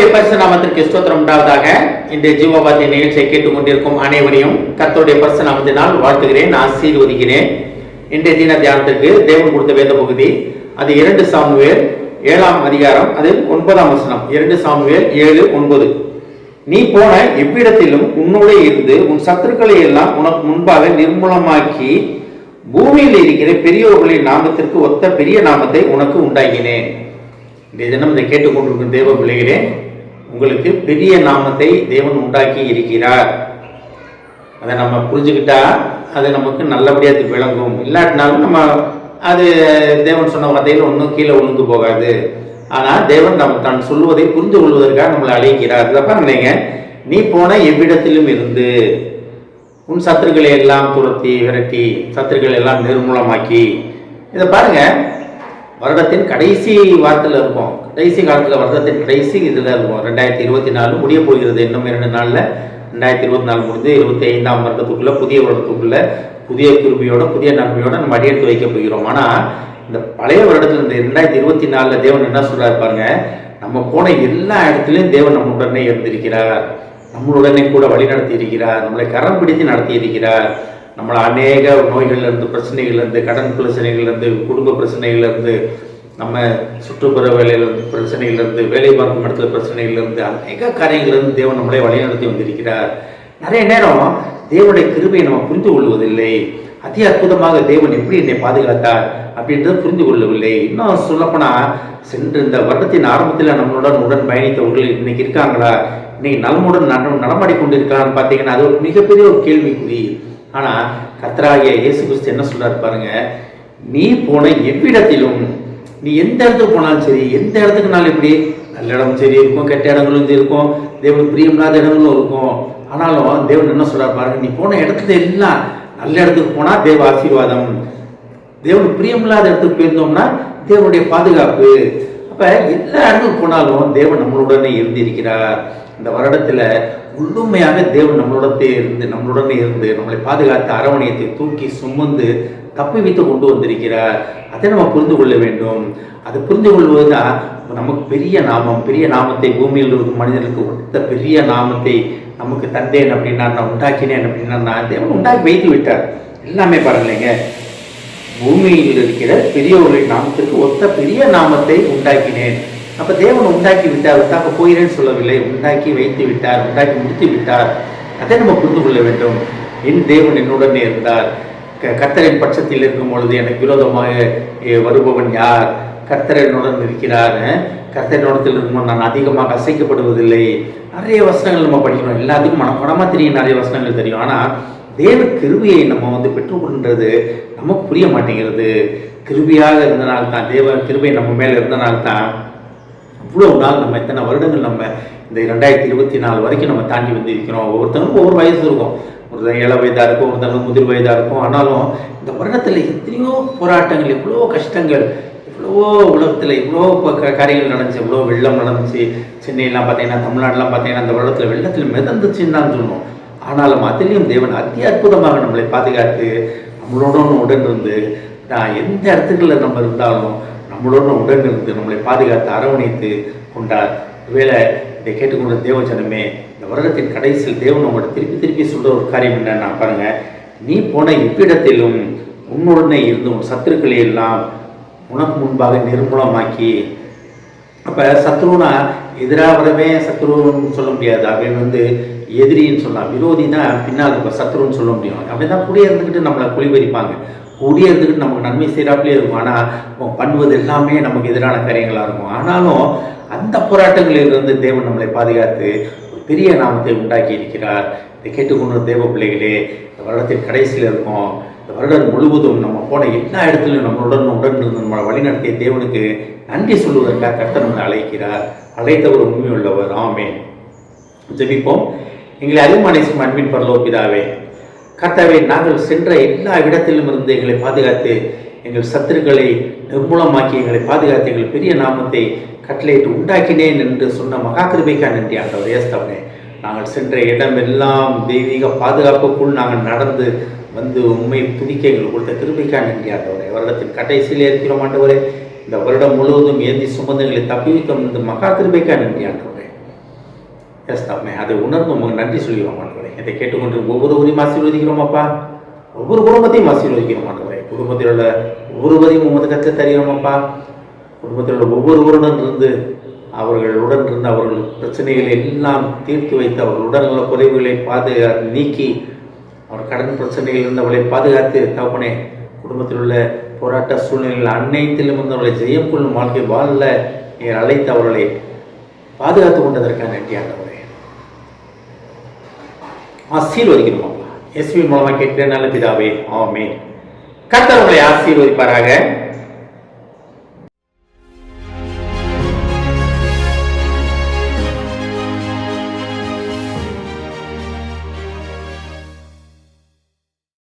கர்த்தருடைய பரிசு நாமத்திற்கு ஸ்தோத்திரம் உண்டாவதாக. இன்றைய ஜீவபாத்திய நிகழ்ச்சியை கேட்டுக்கொண்டிருக்கும் அனைவரையும் கர்த்தருடைய பரிசு நாமத்தினால் வாழ்த்துகிறேன், ஆசீர்வதிக்கிறேன். இன்றைய தின தியானத்திற்கு தேவன் கொடுத்த வேத பகுதி அது 2 சாமுவேல் 7ஆம் அதிகாரம், அதில் 9ஆம் வசனம். 2 சாமுவேல் 7:9. நீ போன எவ்விடத்திலும் உன்னோட இருந்து உன் சத்துருக்களை எல்லாம் உனக்கு முன்பாக நிர்மூலமாக்கி பூமியில் இருக்கிற பெரியோர்களின் நாமத்திற்கு ஒத்த பெரிய நாமத்தை உனக்கு உண்டாக்கினேன். இந்த தினம் இதை கேட்டுக்கொண்டிருக்கும் தேவ பிள்ளைகளே, உங்களுக்கு பெரிய நாமத்தை தேவன் உண்டாக்கி இருக்கிறார். அதை நம்ம புரிஞ்சுக்கிட்டா அது நமக்கு நல்லபடியாக விளங்கும். இல்லாட்டினாலும் நம்ம அது தேவன் சொன்ன வார்த்தையில் ஒன்றும் கீழே விழுந்து போகாது. ஆனால் தேவன் நம்ம தான் சொல்லுவதை புரிந்து கொள்வதற்காக நம்மளை அழைக்கிறார். இதை பாருங்க, நீ போன எவ்விடத்திலும் இருந்து உன் சத்துருக்களை எல்லாம் துரத்தி விரட்டி சத்துருக்களை எல்லாம் நிர்மூலமாக்கி. இதை பாருங்க, வருடத்தின் கடைசி வாரத்தில் இருக்கும், கடைசி காலத்தில் வருடத்தின் கடைசி இதில் இருக்கும். 2024 முடிய போகிறது. இன்னும் 2 நாளில் 2024 முடிஞ்சு 25ஆம் வருடத்துக்குள்ள புதிய வருடத்துக்குள்ள புதிய கிருபையோட புதிய நன்மையோட நம்ம அடியெடுத்து வைக்க போகிறோம். ஆனால் இந்த பழைய வருடத்தில் இந்த 2024 தேவன் என்ன சொல்றாரு பாருங்க, நம்ம போன எல்லா இடத்துலையும் தேவன் நம்மளுடனே இருந்திருக்கிறார், நம்மளுடனே கூட வழி நடத்தி இருக்கிறார், நம்மளை கரம் பிடித்து நடத்தி இருக்கிறார். நம்மளை அநேக நோய்கள்லேருந்து, பிரச்சனைகள்லேருந்து, கடன் பிரச்சனைகள்லேருந்து, குடும்ப பிரச்சனைகள்லேருந்து, நம்ம சுற்றுப்புற வேலையிலேருந்து பிரச்சனைகள்லேருந்து, வேலை பார்க்கும் இடத்துல பிரச்சனைகள்லேருந்து, அநேக காரியங்கள்லேருந்து தேவன் நம்மளை வழிநடத்தி வந்திருக்கிறார். நிறைய நேரம் தேவனுடைய கிருபையை நம்ம புரிந்து கொள்வதில்லை. அதி அற்புதமாக தேவன் எப்படி என்னை பாதுகாத்தார் அப்படின்றத புரிந்து கொள்ளவில்லை. இன்னும் சொல்லப்போனால், சென்று இந்த வருடத்தின் ஆரம்பத்தில் நம்மளுடன் உடன் பயணித்தவர்கள் இன்னைக்கு இருக்காங்களா, இன்னைக்கு நலமுடன் நடமாடி கொண்டு இருக்கான்னு பார்த்தீங்கன்னா அது ஒரு மிகப்பெரிய ஒரு கேள்விக்குறி. ஆனால் கர்த்தராகிய இயேசு கிறிஸ்து என்ன சொல்றாரு பாருங்க, நீ போன எவ்விடத்திலும், நீ எந்த இடத்துக்கு போனாலும் சரி, எந்த இடத்துக்குனாலும் இப்படி நல்ல இடம் சரி இருக்கும், கெட்ட இடங்களும் இருக்கும், தேவனுக்கு பிரியமில்லாத இடங்களும் இருக்கும். ஆனாலும் தேவன் என்ன சொல்றாரு பாருங்க, நீ போன இடத்துல எல்லாம் நல்ல இடத்துக்கு போனா தேவ ஆசீர்வாதம், தேவனுக்கு பிரியமில்லாத இடத்துக்கு போயிருந்தோம்னா தேவனுடைய பாதுகாப்பு. அப்ப எல்லா இடத்துக்கு போனாலும் தேவன் நம்மளுடனே இருந்திருக்கிறார். இந்த வருடத்துல முழுமையாக தேவன் நம்மளுடனே இருந்து நம்மளை பாதுகாத்து அரவணையத்தை தூக்கி சுமந்து தப்பி வைத்து கொண்டு வந்திருக்கிறார். அதை நம்ம புரிந்து கொள்ள வேண்டும். அதை புரிந்து கொள்வதுதான் நமக்கு பெரிய நாமம், பெரிய நாமத்தை பூமியில் இருக்கும் மனிதனுக்கு ஒத்த பெரிய நாமத்தை நமக்கு தந்தேன் அப்படின்னா, நான் உண்டாக்கினேன் அப்படின்னா, நான் தேவன் உண்டாக்கி வைத்து விட்டார். எல்லாமே பாருங்களேங்க, பூமியில் இருக்கிற பெரியவர்களின் நாமத்திற்கு ஒத்த பெரிய நாமத்தை உண்டாக்கினேன். அப்ப தேவன் உண்டாக்கி விட்டார், உண்டாக்க போகிறேன்னு சொல்லவில்லை, உண்டாக்கி வைத்து விட்டார், உண்டாக்கி முடித்து விட்டார். அதை நம்ம புரிந்து கொள்ள வேண்டும். என் தேவன் என்னுடனே இருந்தார். கர்த்தரின் பட்சத்தில் இருக்கும் பொழுது எனக்கு விரோதமாக வருபவன் யார்? கர்த்தர் என்னுடன் இருக்கிறார். கர்த்தரிடத்தில் இருக்கும்போது நான் அதிகமாக அசைக்கப்படுவதில்லை. நிறைய வசனங்கள் நம்ம படிக்கணும். எல்லாத்துக்கும் மனமாக தெரியும், நிறைய வசனங்கள் தெரியும். ஆனால் தேவ கிருபையை நம்ம பெற்றுக்கொள்கிறது நமக்கு புரிய மாட்டேங்கிறது. கிருபையாக இருந்தனால்தான், தேவ கிருபை நம்ம மேலே இருந்தனால்தான் இவ்வளோ நாள் நம்ம இத்தனை வருடங்கள் நம்ம இந்த 2024 வரைக்கும் நம்ம தாண்டி வந்திருக்கிறோம். ஒவ்வொருத்தவங்களுக்கும் ஒவ்வொரு வயசு இருக்கும். ஒருத்தங்க 7 வயதாக இருக்கும், ஒருத்தவங்களுக்கு முதிர் வயதாக இருக்கும். ஆனாலும் இந்த வருடத்தில் எத்தனையோ போராட்டங்கள், எவ்வளோ கஷ்டங்கள், இவ்வளோ உலகத்தில் இவ்வளோ காரியங்கள் நடந்துச்சு, இவ்வளோ வெள்ளம் நடந்துச்சு. சென்னையெல்லாம் பார்த்தீங்கன்னா, தமிழ்நாடுலாம் பார்த்தீங்கன்னா அந்த வருடத்தில் வெள்ளத்தில் மிதந்துச்சுன்னு தான் சொன்னோம். ஆனாலும் அதிலையும் தேவன் அதி அற்புதமாக நம்மளை பாதுகாத்து உடன் இருந்து, எந்த இடத்துக்குள்ள நம்ம இருந்தாலும் நம்மளுடன் உடன் இருந்து நம்மளை பாதுகாத்து அரவணைத்து கொண்டார். ஒருவேளை இதை கேட்டுக்கொண்ட தேவஜனமே, இந்த வருடத்தின் கடைசியில் தேவன் உங்களோட திருப்பி சொல்ற ஒரு காரியம் என்னன்னா பாருங்க, நீ போன இவ்விடத்திலும் உன்னுடனே இருந்து உன் சத்துருக்களை எல்லாம் உனக்கு முன்பாக நிர்மூலமாக்கி. அப்ப சத்ருனா எதிராக வரவே சத்ருன்னு சொல்ல முடியாது. அவன் எதிரின்னு சொல்லலாம், விரோதி தான் பின்னால் இப்போ சத்ருன்னு சொல்ல முடியும். அப்படிதான் கூடிய இருந்துக்கிட்டு நம்மளை குழிபறிப்பாங்க, கூடிய இருந்துக்கிட்டு நமக்கு நன்மை செய்கிறாப்லேயே இருக்கும். ஆனால் பண்ணுவது எல்லாமே நமக்கு எதிரான காரியங்களாக இருக்கும். ஆனாலும் அந்த போராட்டங்களிலிருந்து தேவன் நம்மளை பாதுகாத்து ஒரு பெரிய நாமத்தை உண்டாக்கி இருக்கிறார். இதை கேட்டுக்கொண்டு தேவ பிள்ளைகளே, இந்த வருடத்தின் கடைசியில் இருக்கும். இந்த வருடம் முழுவதும் நம்ம போன எல்லா இடத்துலையும் உடன் இருந்து நம்மளை வழிநடத்திய தேவனுக்கு நன்றி சொல்வதற்காக கர்த்தர் நம்மளை அழைக்கிறார். அழைத்தவர் உண்மை உள்ளவர். ஆமென். ஜெபிப்போம். எங்களை அதிகமான அன்பின் பரலோக பிதாவே, கர்த்தாவே, நாங்கள் சென்ற எல்லா இடத்திலும் இருந்து எங்களை பாதுகாத்து எங்கள் சத்துருக்களை நிர்மூலமாக்கி எங்களை பாதுகாத்து எங்கள் பெரிய நாமத்தை கட்டளையிட்டு உண்டாக்கினேன் என்று சொன்ன மகா கிருபைக்கா நன்றி ஆண்டவர். ஏஸ்தவனே, நாங்கள் சென்ற இடமெல்லாம் தெய்வீக பாதுகாப்புக்குள் நாங்கள் நடந்து வந்து உண்மை துதிக்க எங்களுக்கு கொடுத்த கிருபைக்கா நன்றி ஆண்டவரே. வருடத்தின் கடைசியில் இருக்கிறோம் ஆண்டவரே. இந்த வருடம் முழுவதும் ஏந்தி சுமந்தங்களை தப்பி வைக்க இந்த மகா கிருபைக்கா நன்றி ஆண்டவரே. எஸ் தப்பனே, அதை உணர்ந்து உங்களுக்கு நன்றி சொல்கிறோம் ஆண்டவரே. இதை கேட்டுக்கொண்டு ஒவ்வொருவரையும் ஆசீர்வதிக்கிறோம் அப்பா. ஒவ்வொரு குடும்பத்தையும் ஆசீர்வதிக்கிறோம் ஆண்டவரே. குடும்பத்தில் உள்ள ஒவ்வொருவரையும் உமது கற்று தருகிறோம் அப்பா. குடும்பத்தில் உள்ள ஒவ்வொருவருடன் இருந்து அவர்களுடன் இருந்து அவர்கள் பிரச்சனைகளை எல்லாம் தீர்த்து வைத்து அவர்கள் உடல்நல குறைவுகளை நீக்கி அவர் கடன் பிரச்சனைகள் இருந்தவர்களை பாதுகாத்து தகப்பனே, குடும்பத்தில் உள்ள போராட்ட சூழ்நிலைகள் அனைத்திலும் இருந்தவர்களை ஜெயம் கொள்ளும் வாழ்க்கை வாழ நீர் அழைத்து அவர்களை பாதுகாத்து கொண்டதற்கான நன்றி ஆண்டவரே. ஆசீர்வதிக்கணும் அப்பா. எஸ்வி மூலமாக கேட்கிற நல்ல பிதாவே, ஆமென். கர்த்தர் உங்களை ஆசீர்வதிப்பாராக.